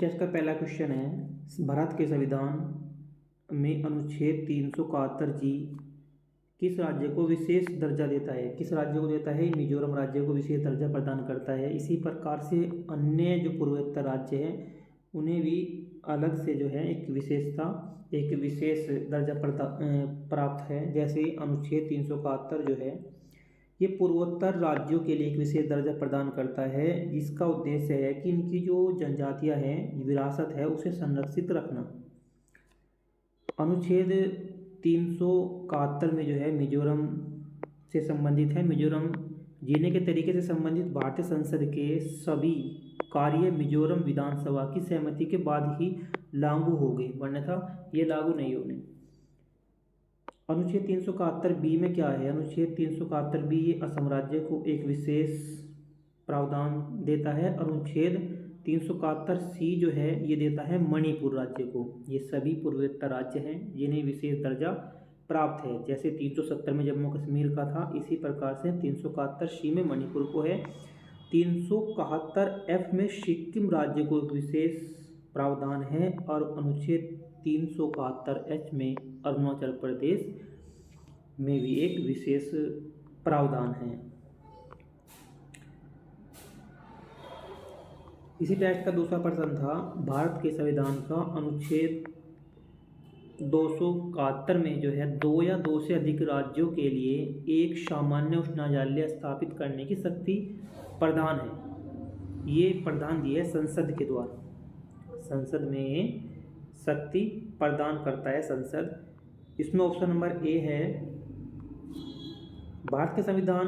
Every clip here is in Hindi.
टेस्ट का पहला क्वेश्चन है, भारत के संविधान में अनुच्छेद 371 जी किस राज्य को विशेष दर्जा देता है? किस राज्य को देता है? मिजोरम राज्य को विशेष दर्जा प्रदान करता है। इसी प्रकार से अन्य जो पूर्वोत्तर राज्य हैं उन्हें भी अलग से जो है एक विशेष दर्जा प्राप्त है। जैसे अनुच्छेद 371 जो है ये पूर्वोत्तर राज्यों के लिए एक विशेष दर्जा प्रदान करता है, जिसका उद्देश्य है कि इनकी जो जनजातियां हैं, विरासत है, उसे संरक्षित रखना। अनुच्छेद 371 में जो है मिजोरम से संबंधित है। मिजोरम जीने के तरीके से संबंधित भारतीय संसद के सभी कार्य मिजोरम विधानसभा की सहमति के बाद ही लागू हो गए, वरना था ये लागू नहीं होने। अनुच्छेद 371 बी में क्या है? अनुच्छेद 371 बी ये असम राज्य को एक विशेष प्रावधान देता है। अनुच्छेद 371 सी जो है ये देता है मणिपुर राज्य को। ये सभी पूर्वोत्तर राज्य हैं जिन्हें विशेष दर्जा प्राप्त है। जैसे 370 में जम्मू कश्मीर का था, इसी प्रकार से 371 सी में मणिपुर को है। 371 एफ में सिक्किम राज्य को एक विशेष प्रावधान है और अनुच्छेद 371 एच में अरुणाचल प्रदेश में भी एक विशेष प्रावधान है। इसी टेस्ट का दूसरा प्रश्न था, भारत के संविधान का अनुच्छेद 271 में जो है 2 या 2 से अधिक राज्यों के लिए एक सामान्य उच्च न्यायालय स्थापित करने की शक्ति प्रदान है। ये प्रदान दी है संसद के द्वारा। संसद में शक्ति प्रदान करता है संसद। इसमें ऑप्शन नंबर ए है, भारत के संविधान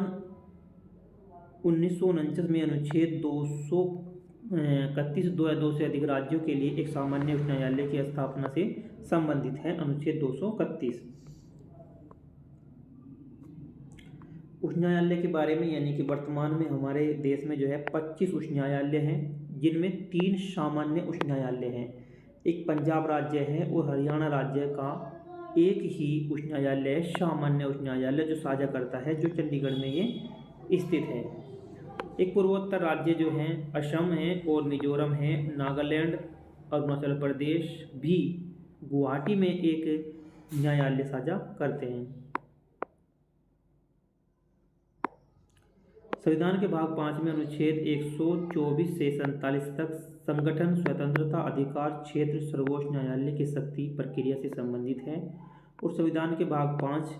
1949 में अनुच्छेद 231 2 या 2 से अधिक राज्यों के लिए एक सामान्य उच्च न्यायालय की स्थापना से संबंधित है। अनुच्छेद 231 उच्च न्यायालय के बारे में, यानी कि वर्तमान में हमारे देश में जो है 25 उच्च न्यायालय हैं, जिनमें 3 सामान्य उच्च न्यायालय हैं। एक पंजाब राज्य है और हरियाणा राज्य का एक ही उच्च न्यायालय, सामान्य उच्च न्यायालय, जो साझा करता है, जो चंडीगढ़ में ये स्थित है। एक पूर्वोत्तर राज्य जो हैं असम है और मिजोरम है। नागालैंड, अरुणाचल प्रदेश भी गुवाहाटी में एक न्यायालय साझा करते हैं। संविधान के भाग 5 में अनुच्छेद 124 से 47 तक संगठन, स्वतंत्रता, अधिकार, क्षेत्र, सर्वोच्च न्यायालय की शक्ति प्रक्रिया से संबंधित है। और संविधान के भाग 5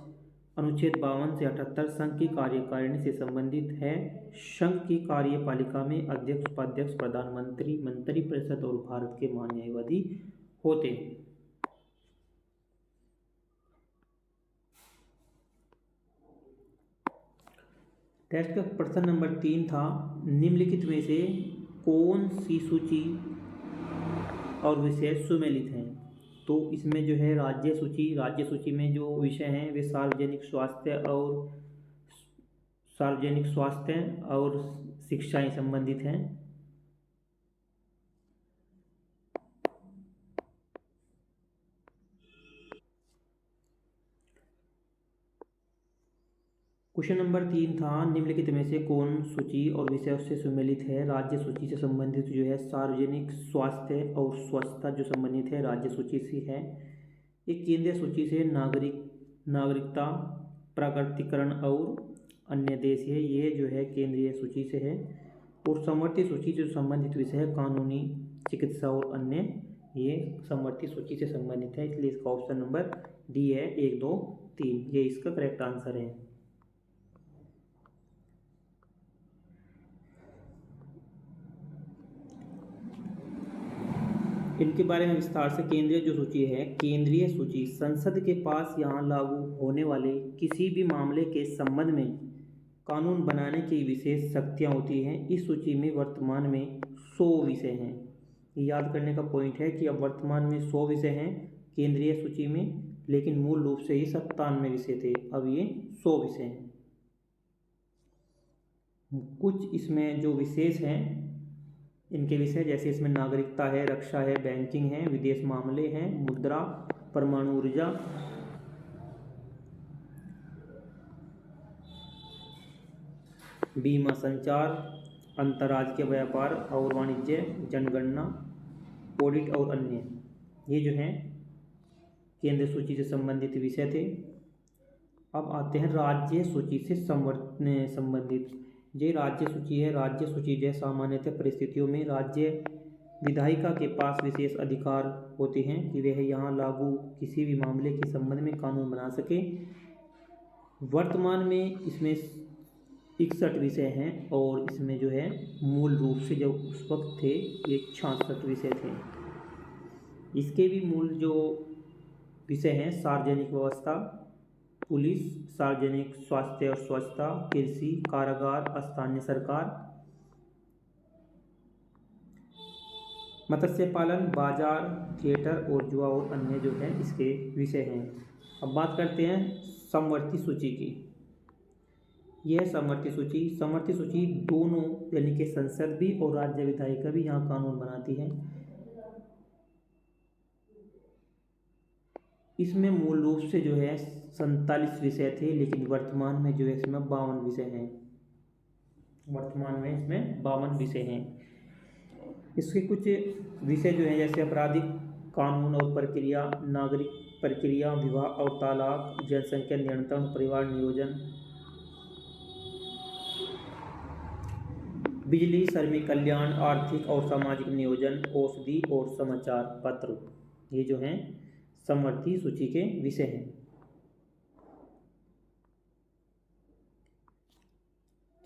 अनुच्छेद 52 से 78 संघ की कार्यकारिणी से संबंधित है। संघ की कार्यपालिका में अध्यक्ष, उपाध्यक्ष, प्रधानमंत्री, मंत्रिपरिषद और भारत के महान्यायवादी होते हैं। टेस्ट का प्रश्न नंबर 3 था, निम्नलिखित में से कौन सी सूची और विषय सुमेलित हैं? तो इसमें जो है राज्य सूची में जो विषय हैं वे सार्वजनिक स्वास्थ्य और शिक्षाएं संबंधित हैं। क्वेश्चन नंबर 3 था, निम्नलिखित में से कौन सूची और विषय से सुमेलित है? राज्य सूची से संबंधित जो है सार्वजनिक स्वास्थ्य और स्वच्छता जो संबंधित है राज्य सूची से है। एक केंद्रीय सूची से नागरिकता, प्राकृतिकरण और अन्य देश है, ये जो है केंद्रीय सूची से है। और समवर्ती सूची जो संबंधित विषय है कानूनी, चिकित्सा और अन्य, ये समवर्ती सूची से संबंधित है। इसलिए इसका ऑप्शन नंबर डी है, 1, 2, 3, ये इसका करेक्ट आंसर है। इनके बारे में विस्तार से, केंद्रीय जो सूची है, केंद्रीय सूची संसद के पास यहाँ लागू होने वाले किसी भी मामले के संबंध में कानून बनाने की विशेष शक्तियाँ होती हैं। इस सूची में वर्तमान में 100 विषय हैं। ये याद करने का पॉइंट है कि अब वर्तमान में 100 विषय हैं केंद्रीय सूची में, लेकिन मूल रूप से ये 97 विषय थे, अब ये 100 विषय हैं। कुछ इसमें जो विशेष हैं इनके विषय, जैसे इसमें नागरिकता है, रक्षा है, बैंकिंग है, विदेश मामले हैं, मुद्रा, परमाणु ऊर्जा, बीमा, संचार, अंतर्राज्यीय व्यापार और वाणिज्य, जनगणना, ऑडिट और अन्य, ये जो हैं केंद्रीय सूची से संबंधित विषय थे। अब आते हैं राज्य सूची से संबंधित। ये राज्य सूची है। राज्य सूची जो सामान्यतः परिस्थितियों में राज्य विधायिका के पास विशेष अधिकार होते हैं कि वह यहाँ लागू किसी भी मामले के संबंध में कानून बना सके। वर्तमान में इसमें 61 विषय हैं और इसमें जो है मूल रूप से जो उस वक्त थे ये 66 विषय थे। इसके भी मूल जो विषय हैं सार्वजनिक व्यवस्था, पुलिस, सार्वजनिक स्वास्थ्य और स्वच्छता, कृषि, कारागार, स्थानीय सरकार, मत्स्य पालन, बाजार, थिएटर और जुआ और अन्य जो है इसके विषय हैं। अब बात करते हैं समवर्ती सूची की। यह समवर्ती सूची दोनों यानी कि संसद भी और राज्य विधायिका भी यहाँ कानून बनाती है। इसमें मूल रूप से जो है 47 विषय थे, लेकिन वर्तमान में जो है इसमें 52 विषय हैं। वर्तमान में इसमें 52 विषय हैं। इसके कुछ विषय जो हैं जैसे आपराधिक कानून और प्रक्रिया, नागरिक प्रक्रिया, विवाह और तलाक, जनसंख्या नियंत्रण, परिवार नियोजन, बिजली, श्रमिक कल्याण, आर्थिक और सामाजिक नियोजन, औषधि और समाचार पत्र, ये जो हैं समवर्ती सूची के विषय हैं।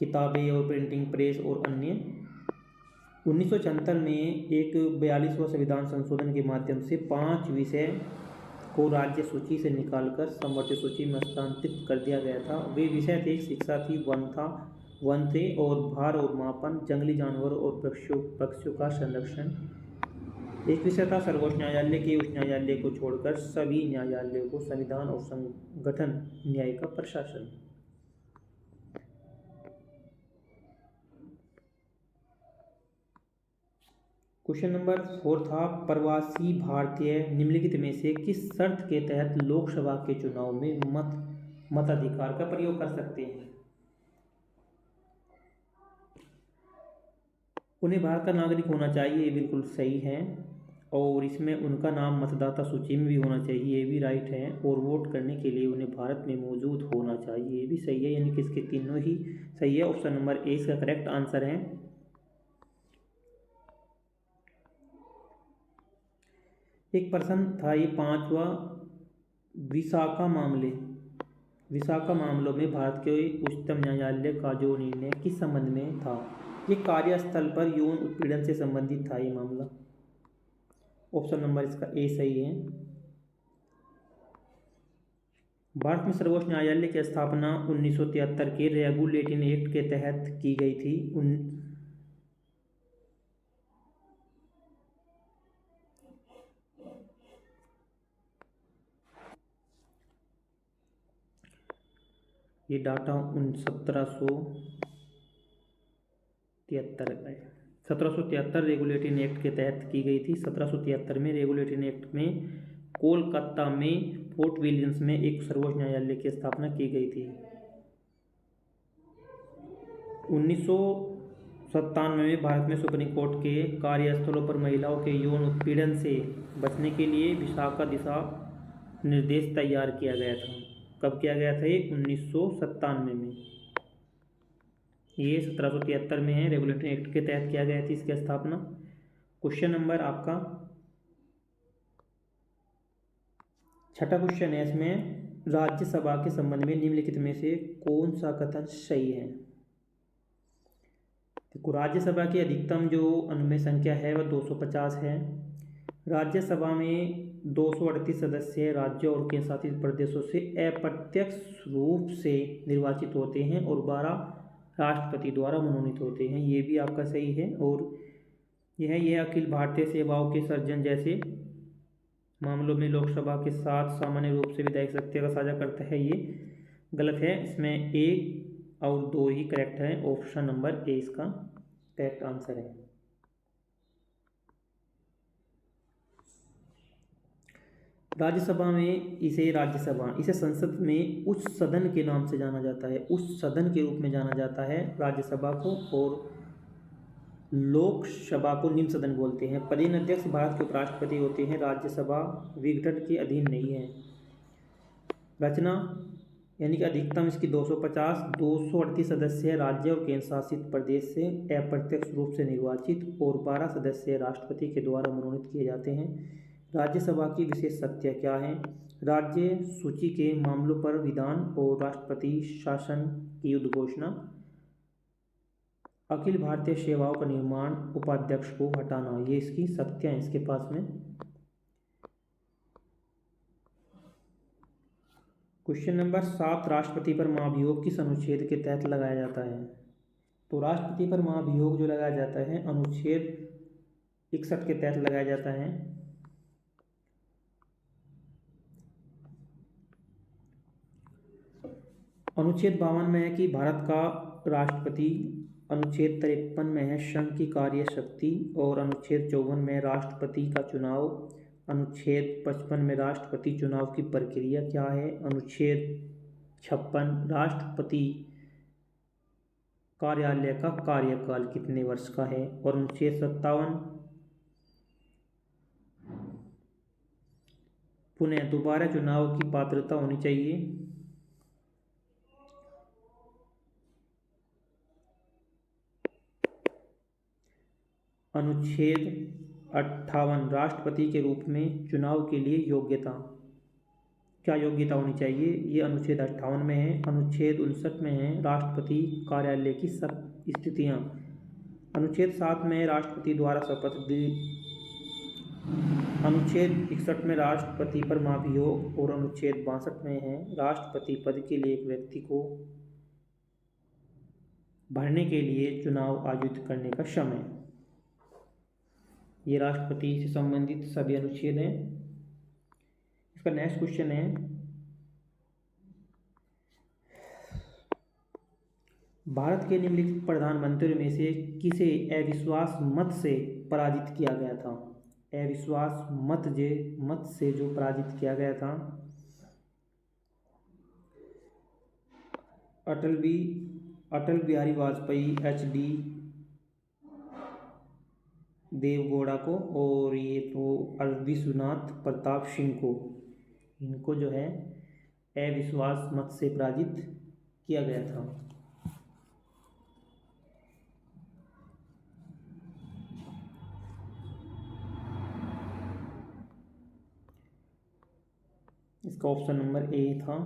किताबें और प्रिंटिंग प्रेस और अन्य। 1976 में एक 42वां संविधान संशोधन के माध्यम से 5 विषय को राज्य सूची से निकालकर समवर्ती सूची में हस्तांतरित कर दिया गया था। वे विषय थे शिक्षा थी, वन थे और भार और मापन, जंगली जानवरों और पक्षियों का संरक्षण। एक विषय था सर्वोच्च न्यायालय के उच्च न्यायालय को छोड़कर सभी न्यायालयों को संविधान और संगठन न्याय का प्रशासन। क्वेश्चन नंबर 4 था प्रवासी भारतीय निम्नलिखित में से किस शर्त के तहत लोकसभा के चुनाव में मताधिकार का प्रयोग कर सकते हैं। उन्हें भारत का नागरिक होना चाहिए, ये बिल्कुल सही है। और इसमें उनका नाम मतदाता सूची में भी होना चाहिए, ये भी राइट है। और वोट करने के लिए उन्हें भारत में मौजूद होना चाहिए, ये भी सही है। यानी कि इसके तीनों ही सही है। ऑप्शन नंबर ए इसका करेक्ट आंसर है। एक प्रश्न था ये 5वां विसाखा मामलों में भारत के उच्चतम न्यायालय का जो निर्णय किस संबंध में था। ये कार्यस्थल पर यौन उत्पीड़न से संबंधित था ये मामला। ऑप्शन नंबर इसका ए सही है। भारत में सर्वोच्च न्यायालय की स्थापना 1973 के रेगुलेटिंग एक्ट के तहत की गई थी। ये डाटा 1773 रेगुलेटिंग एक्ट के तहत की गई थी। 1773 में रेगुलेटिंग एक्ट में कोलकाता में फोर्ट विलियम्स में एक सर्वोच्च न्यायालय की स्थापना की गई थी। 1997 में भारत में सुप्रीम कोर्ट के कार्यस्थलों पर महिलाओं के यौन उत्पीड़न से बचने के लिए विशाखा दिशा निर्देश तैयार किया गया था। कब किया गया था ये? 1997 में। ये 1773 में है, रेगुलेटरी एक्ट के तहत किया गया था इसकी स्थापना। क्वेश्चन नंबर आपका 6वां क्वेश्चन है। इसमें राज्यसभा के संबंध में निम्नलिखित में से कौन सा कथन सही है। देखो, राज्यसभा की अधिकतम जो अनुमेय संख्या है वह 250 है। राज्यसभा में 238 सदस्य राज्यों और केंद्र शासित प्रदेशों से अप्रत्यक्ष रूप से निर्वाचित होते हैं और 12 राष्ट्रपति द्वारा मनोनीत होते हैं। ये भी आपका सही है। और यह अखिल भारतीय सेवाओं के सर्जन जैसे मामलों में लोकसभा के साथ सामान्य रूप से विधायक सत्ता का साझा करता है, ये गलत है। इसमें 1 और 2 ही करेक्ट है। ऑप्शन नंबर ए इसका करेक्ट आंसर है। राज्यसभा में इसे संसद में उच्च सदन के नाम से जाना जाता है, उच्च सदन के रूप में जाना जाता है राज्यसभा को। और लोकसभा को निम्न सदन बोलते हैं। पदेन अध्यक्ष भारत के उपराष्ट्रपति होते हैं। राज्यसभा विघटन के अधीन नहीं है। रचना यानी कि अधिकतम इसकी 250, 238 सदस्य राज्य और केंद्र शासित प्रदेश से अप्रत्यक्ष रूप से निर्वाचित और 12 सदस्य राष्ट्रपति के द्वारा मनोनीत किए जाते हैं। राज्यसभा की विशेष शक्तियाँ क्या हैं? राज्य सूची के मामलों पर विधान और राष्ट्रपति शासन की उद्घोषणा, अखिल भारतीय सेवाओं का निर्माण, उपाध्यक्ष को हटाना, ये इसकी शक्तियाँ हैं इसके पास में। क्वेश्चन नंबर 7, राष्ट्रपति पर महाभियोग किस अनुच्छेद के तहत लगाया जाता है? तो राष्ट्रपति पर महाभियोग जो लगाया जाता है अनुच्छेद 61 के तहत लगाया जाता है। अनुच्छेद 52 में है कि भारत का राष्ट्रपति, अनुच्छेद 53 में है संघ की कार्य शक्ति और अनुच्छेद 54 में राष्ट्रपति का चुनाव, अनुच्छेद 55 में राष्ट्रपति चुनाव की प्रक्रिया क्या है, अनुच्छेद 56 राष्ट्रपति कार्यालय का कार्यकाल कितने वर्ष का है, और अनुच्छेद 57 पुनः दोबारा चुनाव की पात्रता होनी चाहिए। अनुच्छेद 58 राष्ट्रपति के रूप में चुनाव के लिए योग्यता, क्या योग्यता होनी चाहिए, ये अनुच्छेद 58 में है। अनुच्छेद 59 में है राष्ट्रपति कार्यालय की सब स्थितियाँ। अनुच्छेद 7 में राष्ट्रपति द्वारा शपथ दी। अनुच्छेद 61 में राष्ट्रपति पर महाभियोग और अनुच्छेद 62 में है राष्ट्रपति पद के लिए एक व्यक्ति को भरने के लिए चुनाव आयोजित करने का समय। ये राष्ट्रपति से संबंधित सभी अनुच्छेद हैं। इसका नेक्स्ट क्वेश्चन है, भारत के निम्नलिखित प्रधानमंत्रियों में से किसे अविश्वास मत से पराजित किया गया था? अविश्वास मत से जो पराजित किया गया था, अटल बिहारी वाजपेयी, HD देवगौड़ा को, और ये तो विश्वनाथ प्रताप सिंह को, इनको जो है अविश्वास मत से पराजित किया गया था। इसका ऑप्शन नंबर ए था।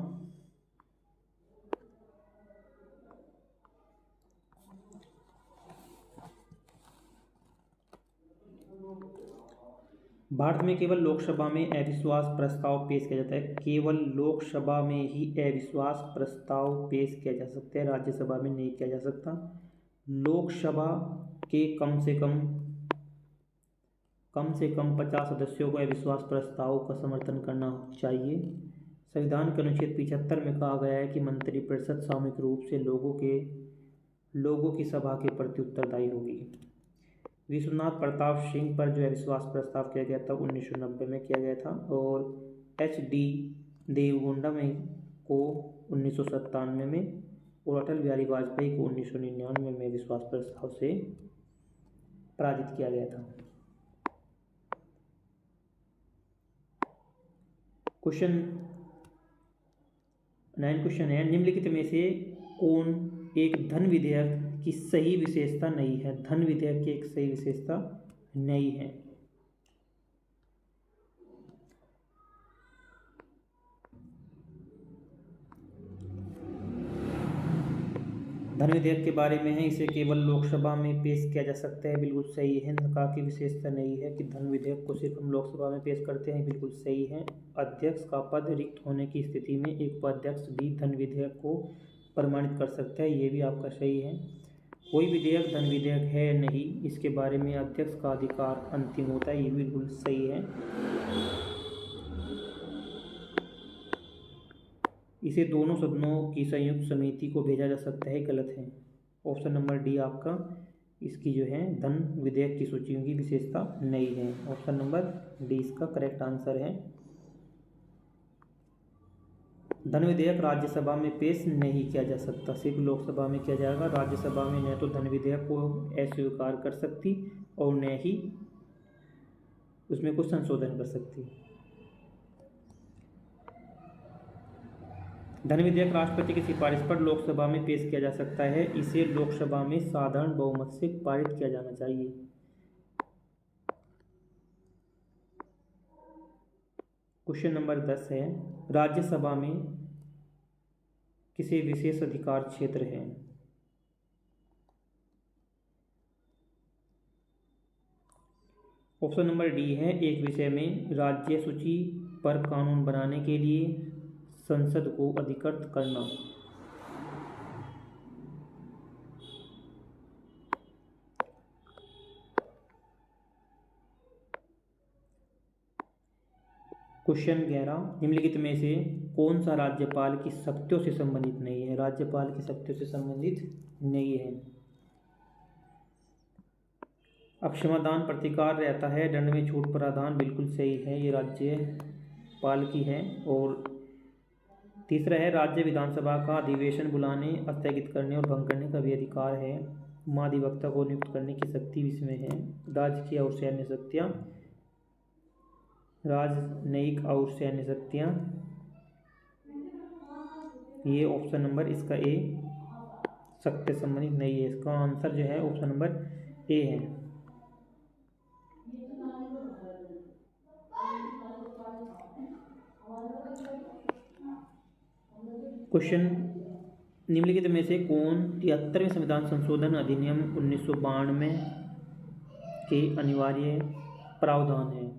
भारत में केवल लोकसभा में अविश्वास प्रस्ताव पेश किया जाता है। केवल लोकसभा में ही अविश्वास प्रस्ताव पेश किया जा सकता है, राज्यसभा में नहीं किया जा सकता। लोकसभा के कम से कम 50 सदस्यों को अविश्वास प्रस्ताव का समर्थन करना चाहिए। संविधान के अनुच्छेद 75 में कहा गया है कि मंत्रिपरिषद सामूहिक रूप से लोगों की सभा के प्रति उत्तरदायी होगी। विश्वनाथ प्रताप सिंह पर जो अविश्वास प्रस्ताव किया गया था 1990 में किया गया था, और HD देवगौड़ा को 1997 में, और अटल बिहारी वाजपेयी को 1999 में विश्वास प्रस्ताव से पराजित किया गया था। क्वेश्चन 9 क्वेश्चन है, निम्नलिखित में से कौन एक धन विधेयक की सही विशेषता नहीं है? धन विधेयक की एक सही विशेषता नहीं है। धन विधेयक के बारे में है, इसे केवल लोकसभा में पेश किया जा सकता है, बिल्कुल सही है। नका की विशेषता नहीं है कि धन विधेयक को सिर्फ हम लोकसभा में पेश करते हैं, बिल्कुल सही है। अध्यक्ष का पद रिक्त होने की स्थिति में एक उपाध्यक्ष भी धन विधेयक को प्रमाणित कर सकता है, ये भी आपका सही है। कोई विधेयक धन विधेयक है नहीं, इसके बारे में अध्यक्ष का अधिकार अंतिम होता है, ये बिल्कुल सही है। इसे दोनों सदनों की संयुक्त समिति को भेजा जा सकता है, गलत है। ऑप्शन नंबर डी आपका इसकी जो है धन विधेयक की सूची की विशेषता नहीं है। ऑप्शन नंबर डी इसका करेक्ट आंसर है। धन विधेयक राज्यसभा में पेश नहीं किया जा सकता, सिर्फ लोकसभा में किया जाएगा। राज्यसभा में न तो धन विधेयक को अस्वीकार कर सकती और न ही उसमें कुछ संशोधन कर सकती। धन विधेयक राष्ट्रपति की सिफारिश पर लोकसभा में पेश किया जा सकता है। इसे लोकसभा में साधारण बहुमत से पारित किया जाना चाहिए। क्वेश्चन नंबर 10 है, राज्यसभा में किसी विशेष अधिकार क्षेत्र है? ऑप्शन नंबर डी है, एक विषय में राज्य सूची पर कानून बनाने के लिए संसद को अधिकृत करना। क्वेश्चन 11, निम्नलिखित में से कौन सा राज्यपाल की शक्तियों से संबंधित नहीं है? राज्यपाल की शक्तियों से संबंधित नहीं है। अक्षमादान प्रतिकार रहता है, दंड में छूट प्रावधान बिल्कुल सही है, ये राज्यपाल की है। और तीसरा है, राज्य विधानसभा का अधिवेशन बुलाने, स्थगित करने और भंग करने का भी अधिकार है। महाधिवक्ता को नियुक्त करने की शक्ति भी इसमें है। राजकीय और सैन्य शक्तियाँ, राजनयिक और सैन्य शक्तियाँ, ये ऑप्शन नंबर इसका ए शक्ति संबंधित नहीं है। इसका आंसर जो है ऑप्शन नंबर ए है। क्वेश्चन, निम्नलिखित में से कौन 73वें संविधान संशोधन अधिनियम 1992 के अनिवार्य प्रावधान है?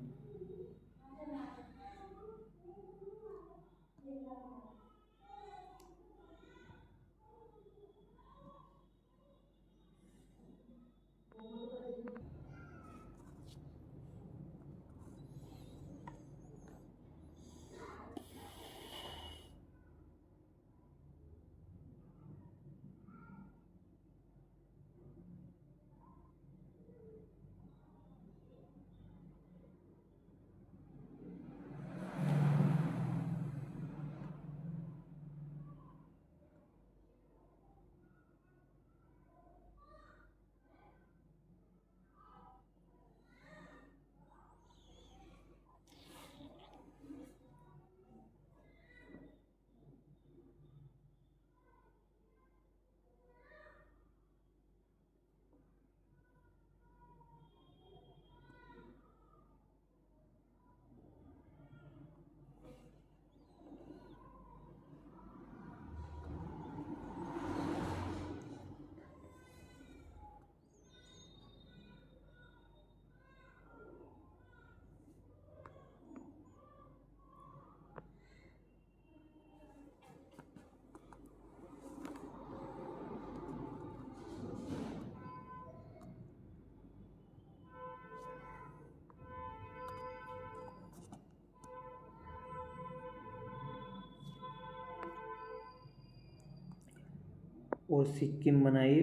और सिक्किम बनाई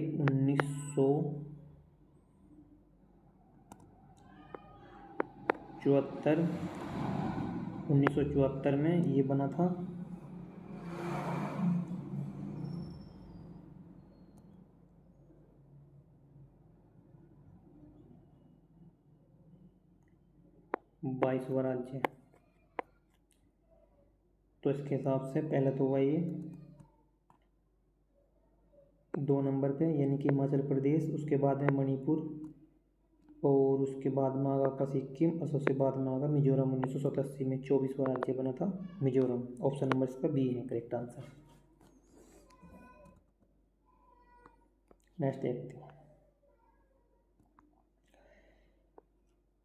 1974 में ये बना था। बाईसवां राज्य। तो इसके हिसाब से पहले तो हुआ ये 2 नंबर पे, यानी कि हिमाचल प्रदेश, उसके बाद में मणिपुर और उसके बाद में आगा का सिक्किम और सबसे बाद में आगा मिजोरम। 1987 में 24वां राज्य बना था मिजोरम। ऑप्शन नंबर इसका बी है करेक्ट आंसर। नेक्स्ट देखते हैं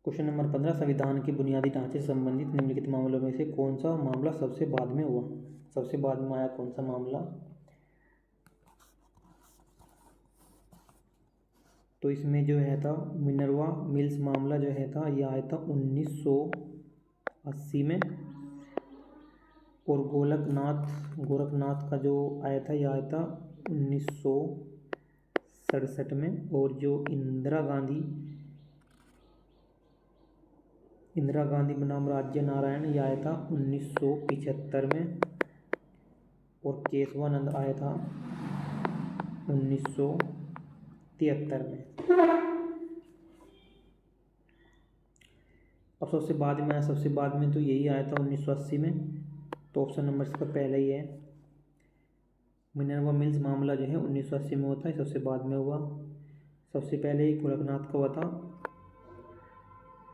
क्वेश्चन नंबर 15, संविधान के बुनियादी ढांचे से संबंधित निम्नलिखित मामलों में से कौन सा मामला सबसे बाद में हुआ? सबसे बाद में आया कौन सा मामला? तो इसमें जो है था मिनर्वा मिल्स मामला जो है था, ये आया था 1980 में। और गोरखनाथ का जो आया था, यह आया था 1967 में। और जो इंदिरा गांधी बनाम राज्य नारायण, यह आया था 1975 में। और केशवानंद आया था 1973 में। अब सबसे बाद में तो यही आया था 1980 में, तो ऑप्शन नंबर इसका पहला ही है। मिनर्वा मिल्स मामला जो है 1980 में होता है, सबसे बाद में हुआ। सबसे पहले ही गोरखनाथ का हुआ था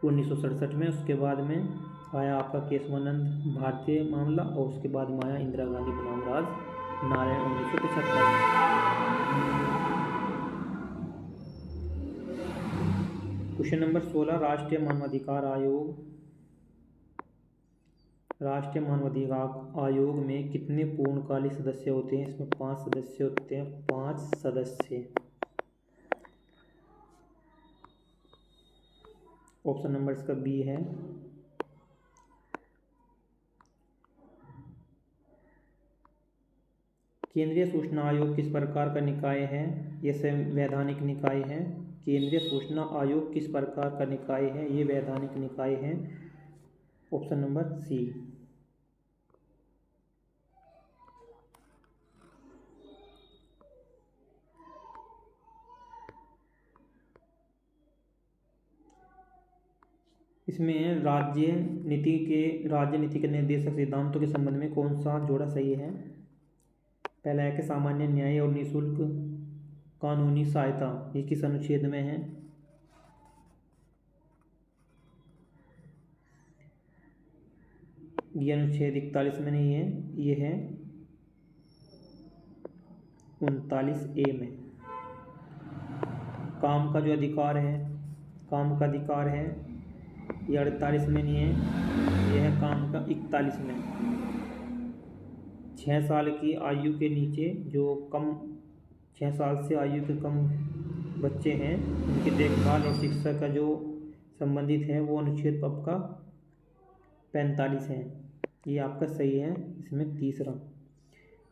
1967 में, उसके बाद में आया आपका केशवानंद भारतीय मामला, और उसके बाद में आया इंदिरा गांधी बनाम राज नारायण 1975 में। क्वेश्चन नंबर 16, राष्ट्रीय मानवाधिकार आयोग में कितने पूर्णकालिक सदस्य होते हैं? इसमें 5 सदस्य होते हैं, 5 सदस्य। ऑप्शन नंबर इसका बी है। केंद्रीय सूचना आयोग किस प्रकार का निकाय है? यह संवैधानिक निकाय है। केंद्रीय सूचना आयोग किस प्रकार का निकाय है? ये वैधानिक निकाय है। Option number C. इसमें राज्य नीति के निर्देशक सिद्धांतों के संबंध में कौन सा जोड़ा सही है? पहला है कि सामान्य न्याय और निःशुल्क कानूनी सहायता, ये किस अनुच्छेद में है? ये अनुच्छेद 41 में नहीं है, ये है 39A में। काम का अधिकार है, ये 48 में नहीं है, ये है काम का 41 में। 6 साल की आयु के नीचे 6 साल से आयु के कम बच्चे हैं, उनकी देखभाल और शिक्षा का जो संबंधित है वो अनुच्छेद आपका 45 है। ये आपका सही है। इसमें तीसरा,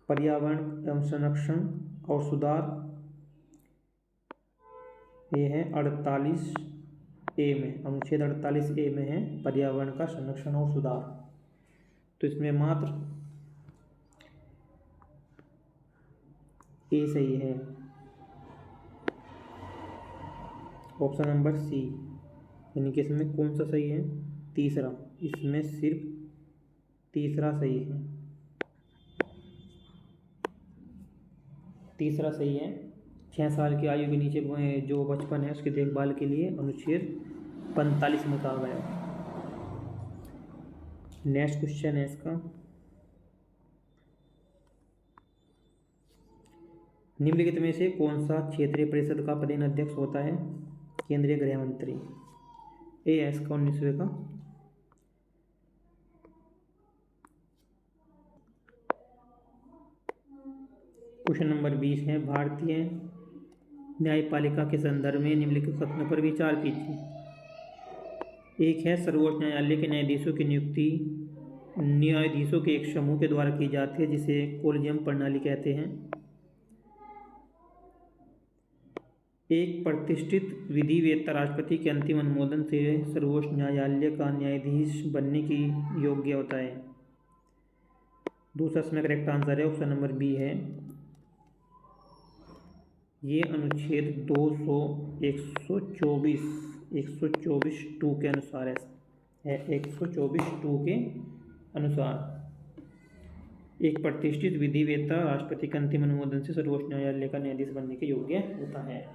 पर्यावरण एवं संरक्षण और सुधार, ये है 48A में, अनुच्छेद 48A में है पर्यावरण का संरक्षण और सुधार। तो इसमें मात्र ए सही है। ऑप्शन नंबर सी, यानी कि इसमें कौन सा सही है? तीसरा। इसमें सिर्फ तीसरा सही है। तीसरा सही है। 6 साल की आयु के नीचे जो बचपन है उसकी देखभाल के लिए अनुच्छेद 45 में कहा गया। नेक्स्ट क्वेश्चन है इसका, निम्नलिखित में से कौन सा क्षेत्रीय परिषद का प्रधान अध्यक्ष होता है? केंद्रीय गृह मंत्री। ए है इसका 19वें का। क्वेश्चन नंबर 20 है, भारतीय न्यायपालिका के संदर्भ में निम्नलिखित कथनों पर विचार कीजिए। एक है, सर्वोच्च न्यायालय के न्यायाधीशों की नियुक्ति न्यायाधीशों के एक समूह के द्वारा की जाती है, जिसे कोलिजियम प्रणाली कहते हैं। एक प्रतिष्ठित विधिवेत्ता राष्ट्रपति के अंतिम अनुमोदन से सर्वोच्च न्यायालय का न्यायाधीश बनने की योग्य होता है। दूसरा इसमें करेक्ट आंसर है, ऑप्शन नंबर बी है। ये अनुच्छेद 124(2) के अनुसार है 124(2) के अनुसार एक प्रतिष्ठित विधिवेत्ता राष्ट्रपति के अंतिम अनुमोदन से सर्वोच्च न्यायालय का न्यायाधीश बनने के योग्य होता है।